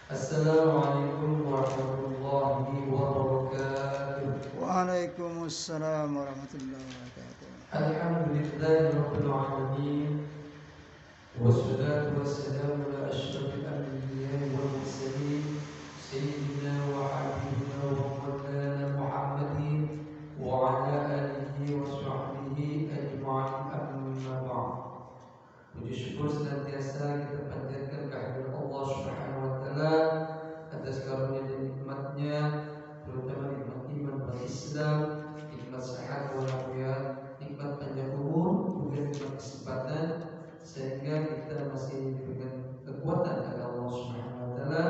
Assalamualaikum warahmatullahi wabarakatuh. Waalaikumsalam warahmatullahi wabarakatuh. Alhamdulillahi rabbil alamin. Wassalatu wassalamu ala asyrafil anbiya'i wal mursalin sayyidina wa habibina wa maulana Muhammadin wa ala alihi wa sahbihi ajma'in, amma ba'd. Puji syukur senantiasa kita panjatkan kehadirat Allah Subhanahu wa taala atas karunia dan nikmatnya, terutama nikmat iman dan Islam, nikmat sehat walafiat, nikmat panjang umur, juga nikmat kesempatan, sehingga kita masih diberikan kekuatan oleh Allah Subhanahu wa taala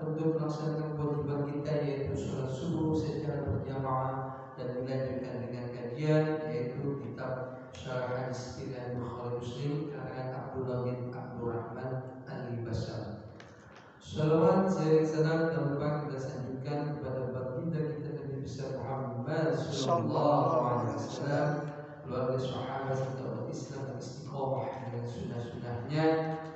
untuk melaksanakan kewajiban kita, yaitu sholat subuh secara berjamaah dan dilanjutkan dengan kajian, yaitu kitab Syarah Hadis Riwayat Bukhari Muslim karangan Abdullah bin Abdurrahman Al-Basam. Salawat sering salam dan berkah kita sanjungkan kepada baginda kita Nabi besar Muhammad sallallahu alaihi wasallam, keluarga sahabat serta umat Islam yang istiqomah dengan sunnah-sunnahnya.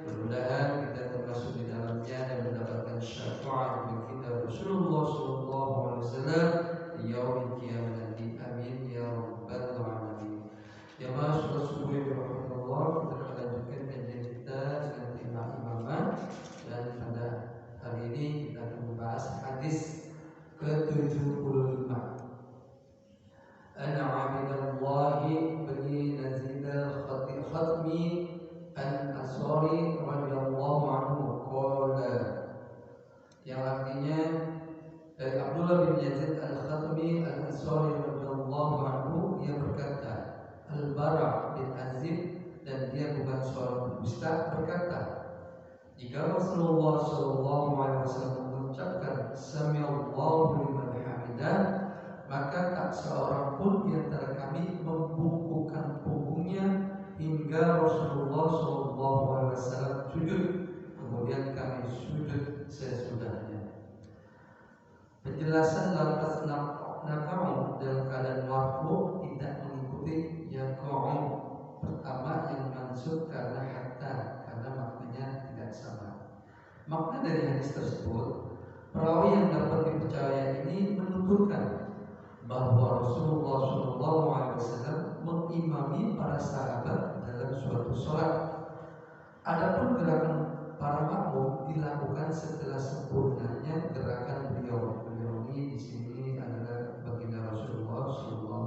Mudah-mudahan kita termasuk di dalamnya dan mendapatkan syafaat baginda Rasulullah sallallahu alaihi wasallam di yaumil qiyamah nanti. Amin ya rabbal alamin. Jamaah sholat subuh yang dirahmati Allah, kita akan lanjutkan kajian kita dengan tema imamah, dan pada hari ini kita akan membahas hadis ke-75. Ana Abdullahi bin Yazid al-Khatmi al-Ansari radhiyallahu anhu qala, yang artinya dari Abdullah bin Yazid al-Khatmi al-Ansari radhiyallahu anhu, dia berkata, Al-Bara bin Azib, dan dia bukan seorang dusta, berkata, jika Rasulullah SAW mengucapkan Samiallahu liman hamidah, maka tak seorang pun di antara kami membungkukkan punggungnya hingga Rasulullah SAW sujud, kemudian kami sujud sesudahnya. Penjelasan lafaz naqa'u dalam keadaan marfu tidak mengikuti yaqa'u pertama yang mansub karena hatta, karena maknanya tidak sama. Makna dari hadis tersebut, perawi yang dapat dipercaya ini menuturkan bahwa Rasulullah SAW mengimami para sahabat dalam suatu sholat. Adapun gerakan para makmum dilakukan setelah sempurnanya gerakan beliau. Beliau ini di sini adalah baginda Rasulullah SAW.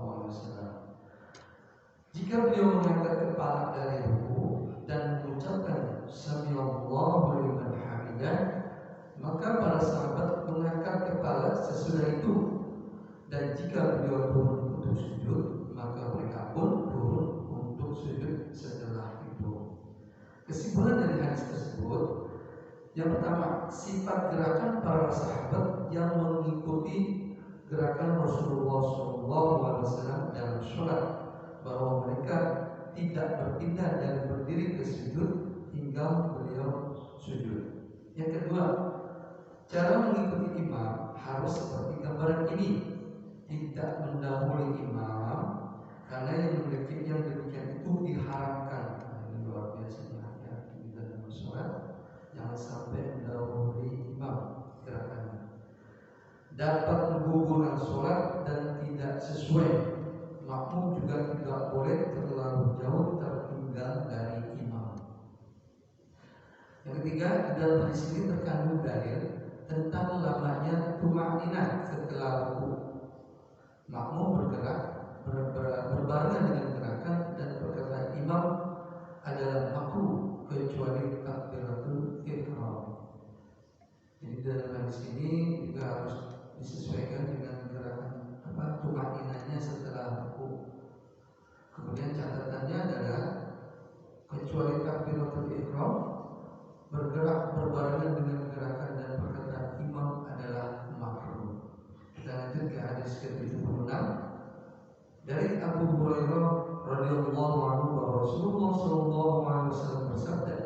Jika beliau mengangkat kepala dari ruku dan mengucapkan Samiallahu liman hamidah, maka para sahabat mengangkat kepala sesudah itu. Dan jika beliau turun untuk sujud, maka mereka pun turun untuk sujud setelah itu. Kesimpulan dari hadis tersebut, yang pertama, sifat gerakan para sahabat yang mengikuti gerakan Rasulullah SAW dalam sholat, bahwa mereka tidak berpindah dari berdiri ke sujud hingga beliau sujud. Yang kedua, cara mengikuti imam harus seperti gambaran ini, tidak mendahului imam, karena yang demikian itu diharamkan. Ini luar biasanya ya, di dalam sholat jangan sampai mendahului imam gerakannya. Dapat menggugurkan sholat dan tidak sesuai. Makmum juga tidak boleh terlalu jauh tertinggal dari imam. Yang ketiga, dalam hadis ini terkandung dalil tentang lamanya tumaninah setelah ruku. Makmum bergerak berbarengan dengan gerakan dan perkataan imam adalah makruh kecuali takbiratul ihram. Jadi dalam hadis ini juga harus disesuaikan dengan gerakan tumaninahnya setelah ruku. Kemudian catatannya adalah kecuali takbiratul ihram, bergerak berbarengan dengan gerakan dan perkataan imam adalah makruh. Kita lanjut ke hadis ke-76 dari Abu Hurairah radhiyallahu anhu bahwa Rasulullah SAW bersabda,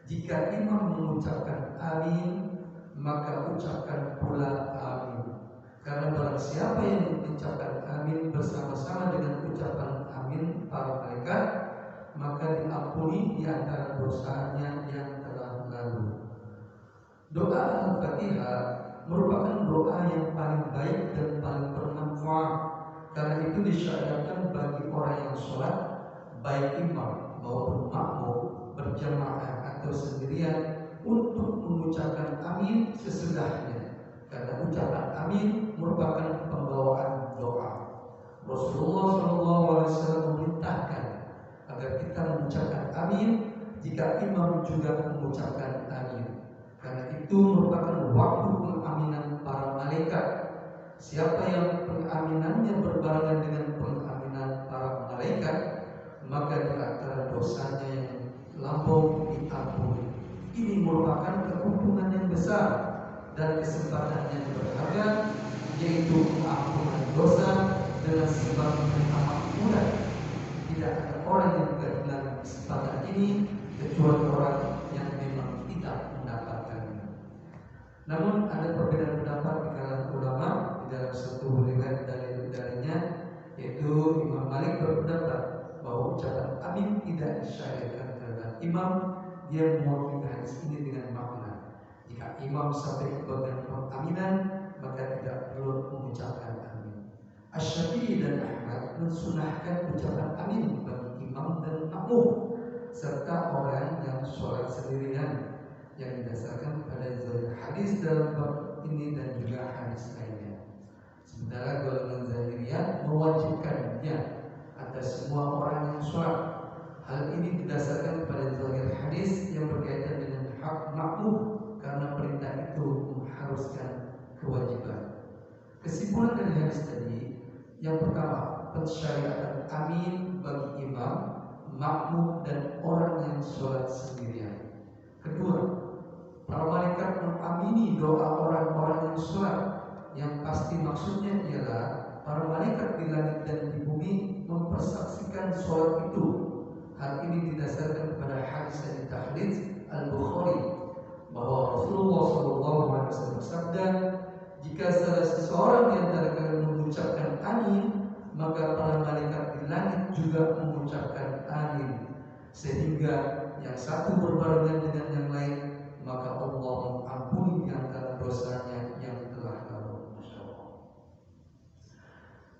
jika imam mengucapkan amin, maka ucapkan pula amin. Karena barang siapa yang mengucapkan amin bersama-sama dengan ucapan amin para malaikat, maka diampuni di antara dosanya yang telah lalu. Doa Al-Fatihah merupakan doa yang paling baik dan paling bermanfaat. Karena itu disyariatkan bagi orang yang sholat, baik imam maupun makmum, berjamaah atau sendirian, untuk mengucapkan amin sesudahnya. Karena ucapan amin merupakan pembawaan doa. Rasulullah SAW memerintahkan agar kita mengucapkan amin jika imam juga mengucapkan amin. Karena itu merupakan waktu pengaminan para malaikat. Siapa yang pengaminannya berbarengan dengan pengaminan para malaikat, maka di antara dosanya yang lampau diampuni. Ini merupakan keuntungan yang besar dan kesempatan yang berharga, yaitu pengampunan dosa dengan sebab kemakmuran. Tidak ada orang yang kehilangan kesempatan ini kecuali orang yang memang tidak mendapatkannya. Namun ada perbedaan pendapat di kalangan ulama di dalam satu riwayat darinya, yaitu Imam Malik berpendapat bahwa ucapan amin tidak disyariatkan terhadap imam. Dia mewakili hadis ini dengan makna, jika imam sampai ke bagian pengaminan maka tidak perlu mengucapkan amin. Asy-Syafi'i dan Ahmad mensunahkan ucapan amin bagi imam dan makmum serta orang yang sholat sendirian, yang didasarkan pada zahir hadis dalam bab ini dan juga hadis lainnya. Sementara golongan Zahiriyah mewajibkannya atas semua orang yang sholat. Hal ini didasarkan pada zahir hadis yang berkaitan dengan hak makmum, karena perintah itu mengharuskan kewajiban. Kesimpulan dari hadis tadi, yang pertama, pensyariatan amin bagi imam, makmum dan orang yang sholat sendirian. Kedua, para malaikat mengamini doa orang-orang yang sholat, yang pasti maksudnya ialah para malaikat di langit dan di bumi mempersaksikan sholat itu. Hal ini didasarkan kepada hadis yang ditahrij Al-Bukhari bahwa Rasulullah SAW bersabda, jika salah seseorang di antara kalian mengucapkan amin, maka para malaikat di langit juga mengucapkan amin, sehingga yang satu berbarengan dengan yang lain, maka Allah mengampuni antara dosanya yang telah lalu.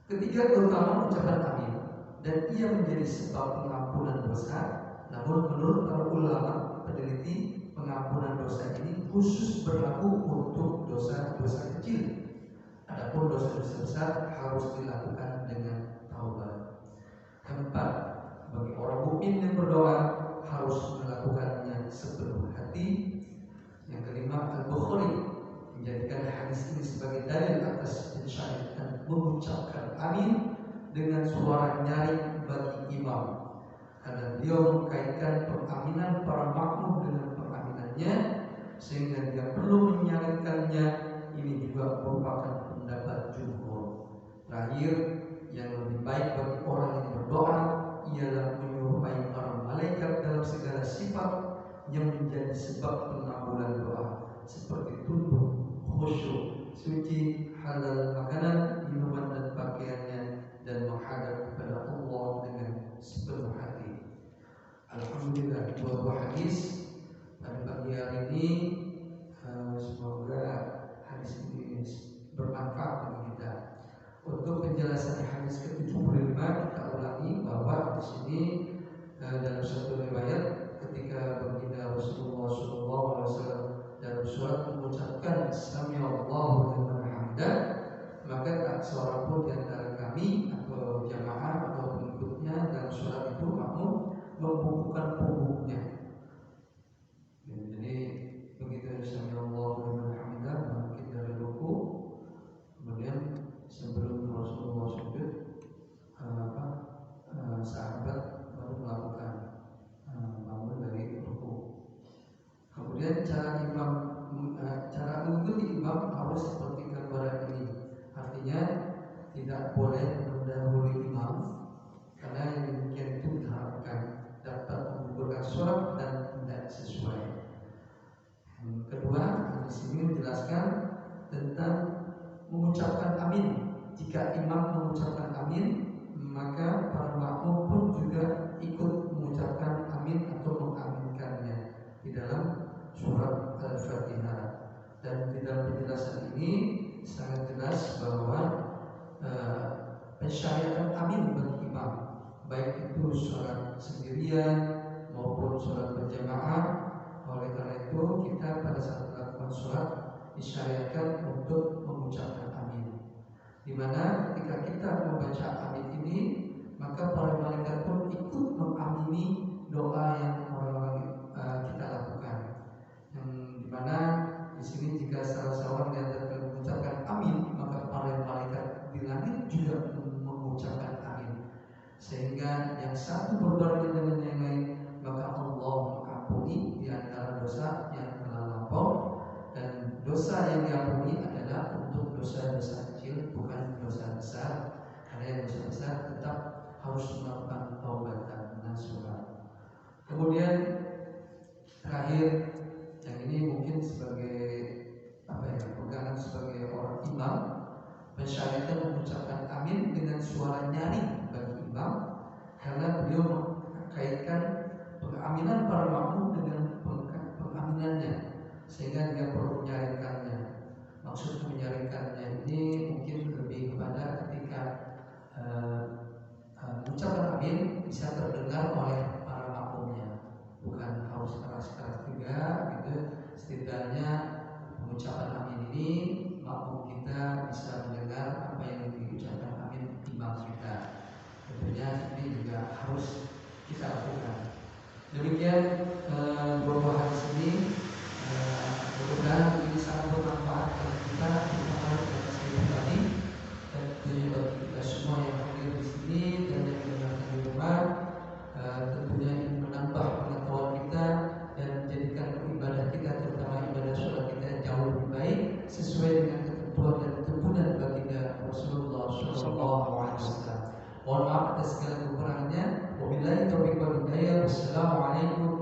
Ketiga, keutamaan ucapan amin dan ia menjadi sebab pengampunan dosa. Namun menurut para ulama peneliti, pengampunan dosa ini khusus berlaku untuk dosa-dosa kecil. Adapun dosa-dosa besar harus dilakukan dengan taubat. Keempat, bagi orang mukmin yang berdoa harus melakukannya sepenuh hati. Yang kelima, Al-Bukhari menjadikan hadis ini sebagai dalil atas pensyariatan mengucapkan amin dengan suara nyaring bagi imam, karena beliau mengkaitkan pengaminan para makmum dengan pengaminannya, sehingga dia perlu menyaringkannya. Ini juga merupakan pendapat jumhur. Terakhir, yang lebih baik bagi orang yang berdoa ialah menyerupai para malaikat dalam segala sifat yang menjadi sebab pengabulan doa, seperti tunduk, khusyuk, suci, halal makanan, minuman dan pakaiannya, dan menghadap kepada Allah dengan sepenuh hati. Alhamdulillah, dua hadis pada pagi hari ini. Semoga hadis ini bermanfaat bagi kita. Untuk penjelasan hadis ke-75 kita ulangi bahwa di sini dalam satu riwayat ketika baginda Rasulullah SAW dalam surat mengucapkan Sami'allahu liman hamidah, maka tak seorang pun di antara kami atau jamaah atau pengikutnya dalam surat itu makmum membukukan punggungnya. Jadi begitu Sami'allahu liman hamidah bangkit dari ruku, kemudian sebelum Rasulullah sujud, sahabat baru melakukan bangun dari ruku. Kemudian cara mengikuti imam harus seperti gambaran ini. Artinya tidak boleh mendahului imam, karena yang demikian itu diharapkan dapat menggugurkan sholat dan tidak sesuai. Kedua, di sini menjelaskan tentang mengucapkan amin. Jika imam mengucapkan amin, maka para makmum pun juga ikut mengucapkan amin atau mengaminkannya di dalam surat Al-Fatihah. ini sangat jelas bahwa pensyariatan amin bagi imam, baik itu sholat sendirian maupun sholat berjamaah. Oleh karena itu kita pada saat melakukan sholat disyariatkan untuk mengucapkan amin, di mana ketika kita membaca amin ini maka para malaikat pun ikut mengamini doa yang kita lakukan. Yang dimana di sini jika salah seorang yang mengucapkan amin, maka para malaikat di langit juga mengucapkan amin, sehingga yang satu berbarengan dengan yang lain, maka Allah mengampuni di antara dosa yang telah lampau. Dan dosa yang diampuni adalah untuk dosa-dosa kecil, bukan dosa besar. Karena yang dosa besar tetap harus melakukan taubatan nasuha. Kemudian terakhir, yang ini mungkin sebagai pegangan sebagai orang imam, pensyariatan mengucapkan amin dengan suara nyaring bagi imam, karena beliau mengkaitkan pengaminan para makmum dengan pengaminannya, sehingga dia perlu menyaringkannya. Maksud menyaringkannya ini mungkin lebih kepada ketika mengucapkan amin bisa terdengar oleh para makmumnya, bukan harus keras-keras juga gitu. Setidaknya pengucapan amin ini makmum kita bisa mendengar apa yang diucapkan amin imam kita. Tentunya ini juga harus kita lakukan. Demikian dua hadis ini, mudah-mudahan ini sangat bermanfaat bagi kita, terutama bagi saya pribadi dan tentunya bagi kita semua yang hadir di sini dan yang mendengarkan di rumah. Tentunya ini menambah pengetahuan kita dan menjadikan ibadah kita, terutama ibadah sholat kita, jauh lebih baik sesuai dengan ketentuan dan tuntunan baginda Rasulullah SAW. Mohon maaf atas segala kekurangannya. Wabillahi taufiq wal hidayah. Wassalamualaikum